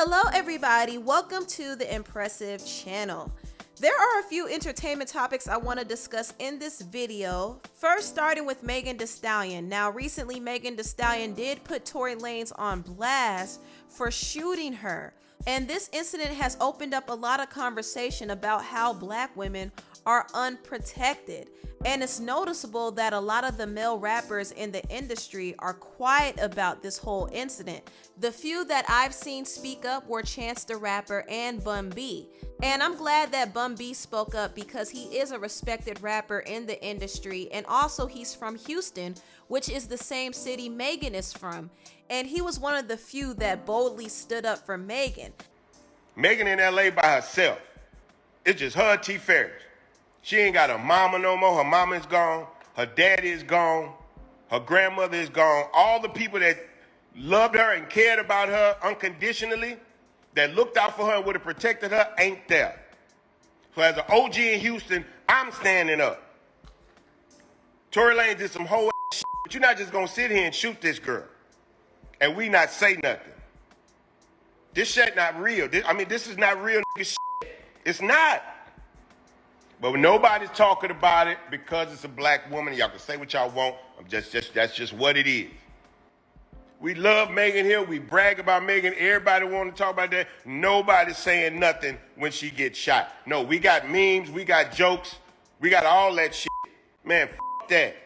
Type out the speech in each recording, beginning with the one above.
Hello everybody, welcome to the Empressive channel. There are a few entertainment topics I want to discuss in this video. First, starting with Megan Thee Stallion. Now recently Megan Thee Stallion did put Tory Lanez on blast for shooting her. And this incident has opened up a lot of conversation about how black women are unprotected. And it's noticeable that a lot of the male rappers in the industry are quiet about this whole incident. The few that I've seen speak up were Chance the Rapper and Bun B. And I'm glad that Bun B spoke up because he is a respected rapper in the industry, and also he's from Houston, which is the same city Megan is from. And he was one of the few that boldly stood up for Megan. Megan in LA by herself. It's just her and T. Ferris. She ain't got a mama no more. Her mama is gone. Her daddy is gone. Her grandmother is gone. All the people that loved her and cared about her unconditionally, that looked out for her and would have protected her, ain't there. So as an OG in Houston, I'm standing up. Tory Lanez did some whole shit, but you're not just gonna sit here and shoot this girl and we not say nothing. This shit not real. This is not real shit. It's not. But nobody's talking about it because it's a black woman. Y'all can say what y'all want. That's just what it is. We love Megan here. We brag about Megan. Everybody want to talk about that. Nobody's saying nothing when she gets shot. No, we got memes. We got jokes. We got all that shit. Man, f*** that.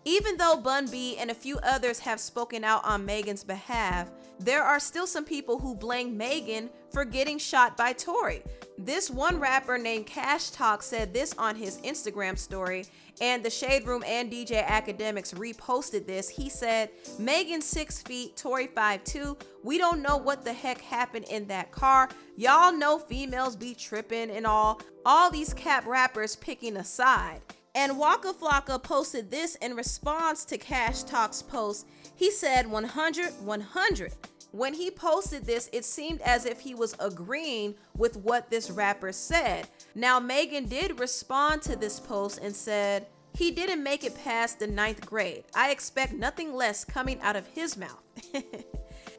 Even though Bun B and a few others have spoken out on Megan's behalf, there are still some people who blame Megan for getting shot by Tory. This one rapper named Cash Talk said this on his Instagram story, and the Shade Room and DJ Academics reposted this. He said, "Megan 6 feet, Tory 5'2". We don't know what the heck happened in that car. Y'all know females be tripping and all these cap rappers picking a side." And Waka Flocka posted this in response to Cash Talk's post. He said 100, 100. When he posted this, it seemed as if he was agreeing with what this rapper said. Now, Megan did respond to this post and said, "He didn't make it past the 9th grade. I expect nothing less coming out of his mouth."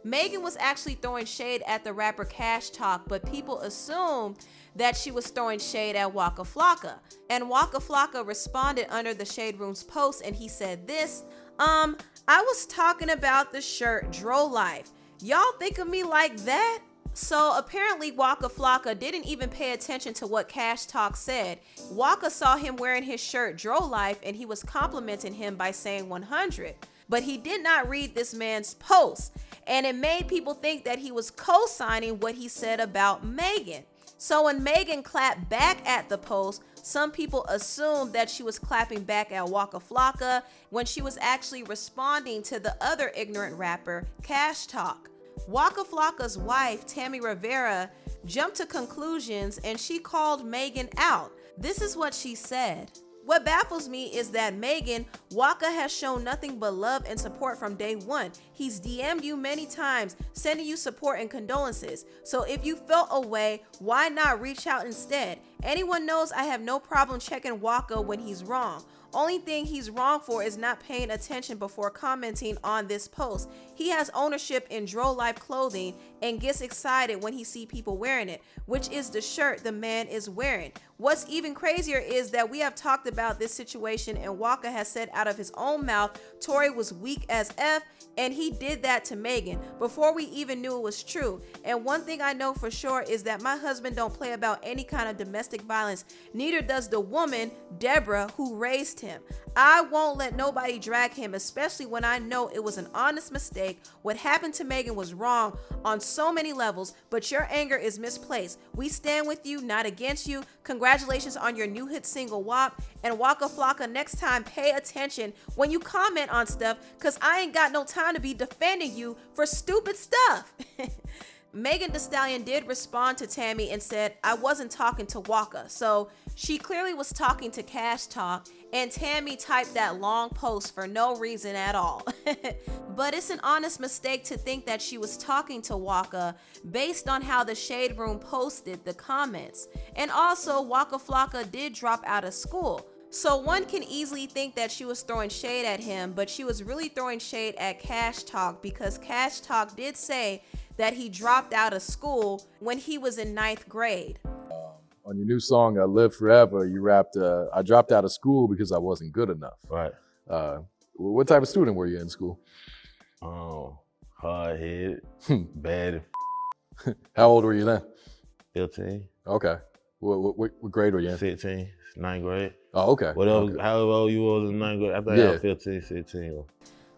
Megan was actually throwing shade at the rapper Cash Talk, but people assumed that she was throwing shade at Waka Flocka. And Waka Flocka responded under the Shade Room's post, and he said this, I was talking about the shirt Dro Life. Y'all think of me like that?" So apparently Waka Flocka didn't even pay attention to what Cash Talk said. Waka saw him wearing his shirt Dro Life, and he was complimenting him by saying 100. But he did not read this man's post, and it made people think that he was co-signing what he said about Megan. So when Megan clapped back at the post, some people assumed that she was clapping back at Waka Flocka when she was actually responding to the other ignorant rapper, Cash Talk. Waka Flocka's wife, Tammy Rivera, jumped to conclusions and she called Megan out. This is what she said. "What baffles me is that Megan, Waka has shown nothing but love and support from day one. He's DM'd you many times, sending you support and condolences. So if you felt a way, why not reach out instead? Anyone knows I have no problem checking Waka when he's wrong. Only thing he's wrong for is not paying attention before commenting on this post. He has ownership in Dro Life clothing and gets excited when he see people wearing it, which is the shirt the man is wearing. What's even crazier is that we have talked about this situation and Waka has said out of his own mouth Tory was weak as F, and he did that to Megan before we even knew it was true. And one thing I know for sure is that my husband don't play about any kind of domestic violence. Neither does the woman, Deborah, who raised him. I won't let nobody drag him, especially when I know it was an honest mistake. What happened to Megan was wrong on so many levels, but your anger is misplaced. We stand with you, not against you. Congratulations on your new hit single WAP. And Waka Flocka, next time pay attention when you comment on stuff, cause I ain't got no time to be defending you for stupid stuff." Megan Thee Stallion did respond to Tammy and said, "I wasn't talking to Waka." So she clearly was talking to Cash Talk, and Tammy typed that long post for no reason at all. But it's an honest mistake to think that she was talking to Waka based on how the Shade Room posted the comments. And also, Waka Flocka did drop out of school. So one can easily think that she was throwing shade at him, but she was really throwing shade at Cash Talk because Cash Talk did say that he dropped out of school when he was in 9th grade. On your new song, I Live Forever, you rapped, I dropped out of school because I wasn't good enough. Right. What type of student were you in school? Hard-headed, bad at How old were you then? 15, Okay. What grade were you in? 16, 9th grade. Oh, okay. Whatever, Okay. however old you was in 9th grade, I think I was 15, 16.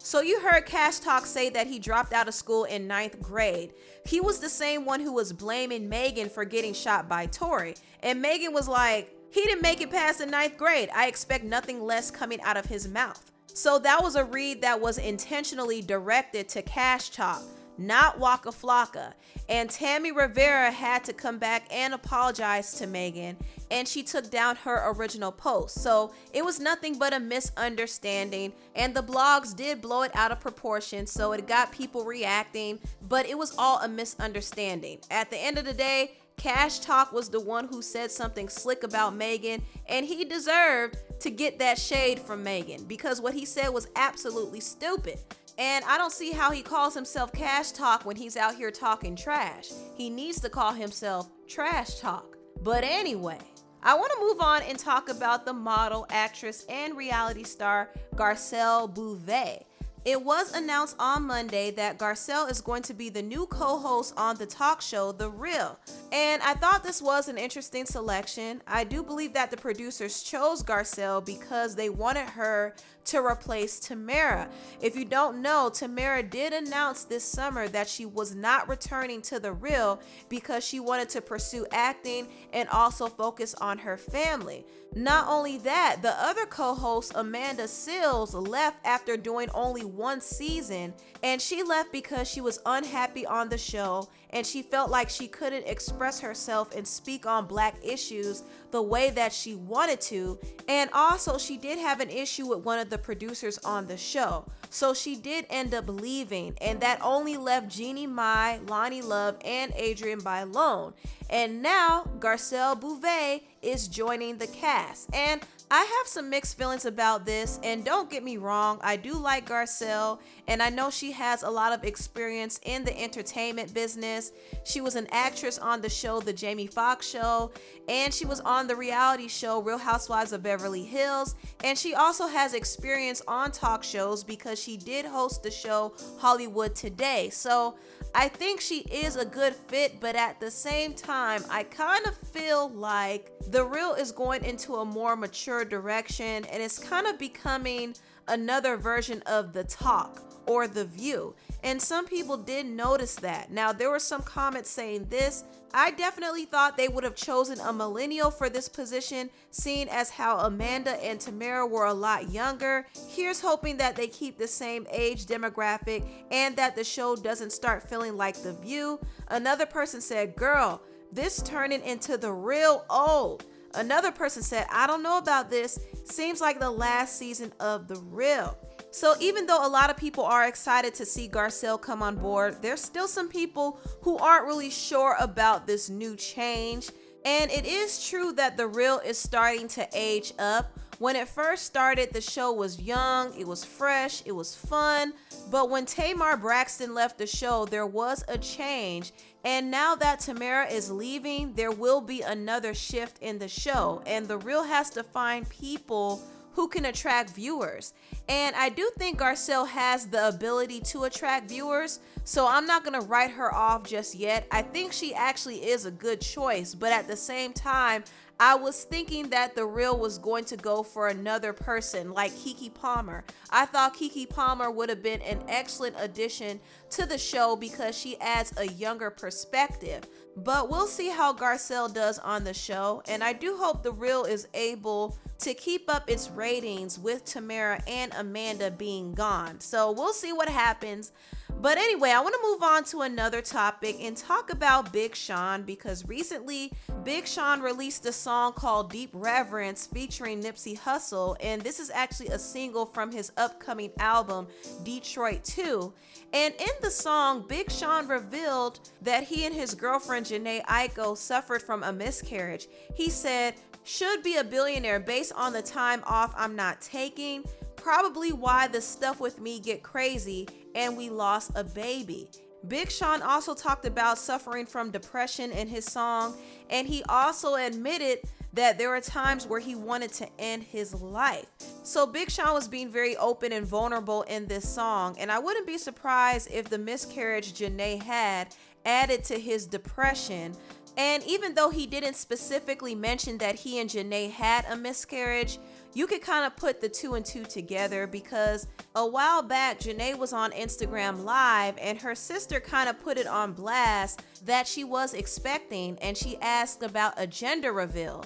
So you heard Cash Talk say that he dropped out of school in 9th grade. He was the same one who was blaming Megan for getting shot by Tory. And Megan was like, he didn't make it past the 9th grade. I expect nothing less coming out of his mouth. So that was a read that was intentionally directed to Cash Talk, not Waka Flocka. And Tammy Rivera had to come back and apologize to Megan, and she took down her original post. So it was nothing but a misunderstanding, and the blogs did blow it out of proportion, so it got people reacting, but it was all a misunderstanding. At the end of the day, Cash Talk was the one who said something slick about Megan, and he deserved to get that shade from Megan because what he said was absolutely stupid. And I don't see how he calls himself Cash Talk when he's out here talking trash. He needs to call himself Trash Talk. But anyway, I want to move on and talk about the model, actress, and reality star Garcelle Bouvet. It was announced on Monday that Garcelle is going to be the new co-host on the talk show The Real. And I thought this was an interesting selection. I do believe that the producers chose Garcelle because they wanted her to replace Tamara. If you don't know, Tamara did announce this summer that she was not returning to The Real because she wanted to pursue acting and also focus on her family. Not only that, the other co-host, Amanda Seales, left after doing only one season, and she left because she was unhappy on the show and she felt like she couldn't express herself and speak on Black issues the way that she wanted to. And also, she did have an issue with one of the producers on the show. So she did end up leaving, and that only left Jhene Mai, Lonnie Love, and Adrienne Bailon. And now Garcelle Bouvet is joining the cast. And I have some mixed feelings about this, and don't get me wrong, I do like Garcelle, and I know she has a lot of experience in the entertainment business. She was an actress on the show The Jamie Foxx Show, and she was on the reality show Real Housewives of Beverly Hills, and she also has experience on talk shows because she did host the show Hollywood Today. So I think she is a good fit, but at the same time, I kind of feel like The Real is going into a more mature direction, and it's kind of becoming another version of The Talk or The View. And some people did notice that. Now, there were some comments saying this. I definitely thought they would have chosen a millennial for this position, seeing as how Amanda and Tamara were a lot younger. Here's hoping that they keep the same age demographic and that the show doesn't start feeling like The View. Another person said, girl, this turning into The Real old. Another person said, I don't know about this. Seems like the last season of The Real. So even though a lot of people are excited to see Garcelle come on board, there's still some people who aren't really sure about this new change. And it is true that The Real is starting to age up. When it first started, the show was young, it was fresh, it was fun. But when Tamar Braxton left the show, there was a change. And now that Tamara is leaving, there will be another shift in the show. And The Real has to find people who can attract viewers. And I do think Garcelle has the ability to attract viewers, so I'm not gonna write her off just yet. I think she actually is a good choice, but at the same time, I was thinking that The Real was going to go for another person like Keke Palmer. I thought Keke Palmer would have been an excellent addition to the show because she adds a younger perspective. But we'll see how Garcelle does on the show, and I do hope The Real is able to keep up its ratings with Tamara and Amanda being gone. So we'll see what happens. But anyway, I want to move on to another topic and talk about Big Sean, because recently Big Sean released a song called Deep Reverence featuring Nipsey Hussle, and this is actually a single from his upcoming album Detroit 2. And in the song, Big Sean revealed that he and his girlfriend Jhene AIko suffered from a miscarriage. He said, "Should be a billionaire based on the time off I'm not taking. Probably why the stuff with me get crazy and we lost a baby." Big Sean also talked about suffering from depression in his song, and he also admitted that there are times where he wanted to end his life. So Big Sean was being very open and vulnerable in this song, and I wouldn't be surprised if the miscarriage Jhene had added to his depression. And even though he didn't specifically mention that he and Jhene had a miscarriage, you could kind of put the 2 and 2 together, because a while back Jhene was on Instagram Live and her sister kind of put it on blast that she was expecting, and she asked about a gender reveal.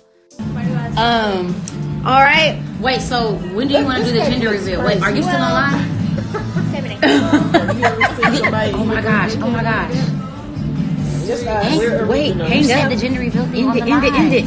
All right. Wait, so when do you want to do the gender reveal? Wait, are you still online? Oh my gosh. Oh my gosh. Wait, hang up. The gender reveal thing on the line. End it.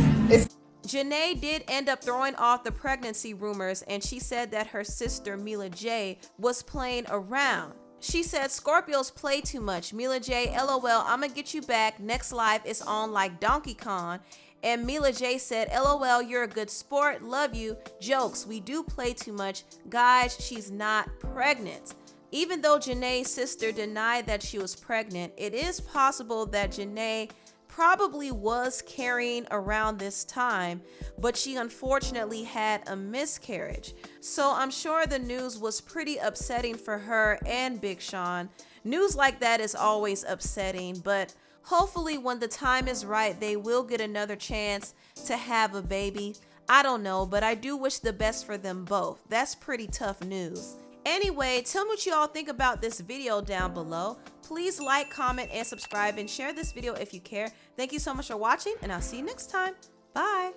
Jhene did end up throwing off the pregnancy rumors, and she said that her sister Mila J was playing around. She said, Scorpios play too much. Mila J, LOL, I'ma get you back. Next live is on like Donkey Kong. And Mila J said, LOL, you're a good sport. Love you. Jokes, we do play too much. Guys, she's not pregnant. Even though Jhene's sister denied that she was pregnant, it is possible that Jhene probably was carrying around this time, but she unfortunately had a miscarriage. So I'm sure the news was pretty upsetting for her and Big Sean. News like that is always upsetting, but hopefully when the time is right, they will get another chance to have a baby. I don't know, but I do wish the best for them both. That's pretty tough news. Anyway, tell me what you all think about this video down below. Please like, comment, and subscribe, and share this video if you care. Thank you so much for watching, and I'll see you next time. Bye.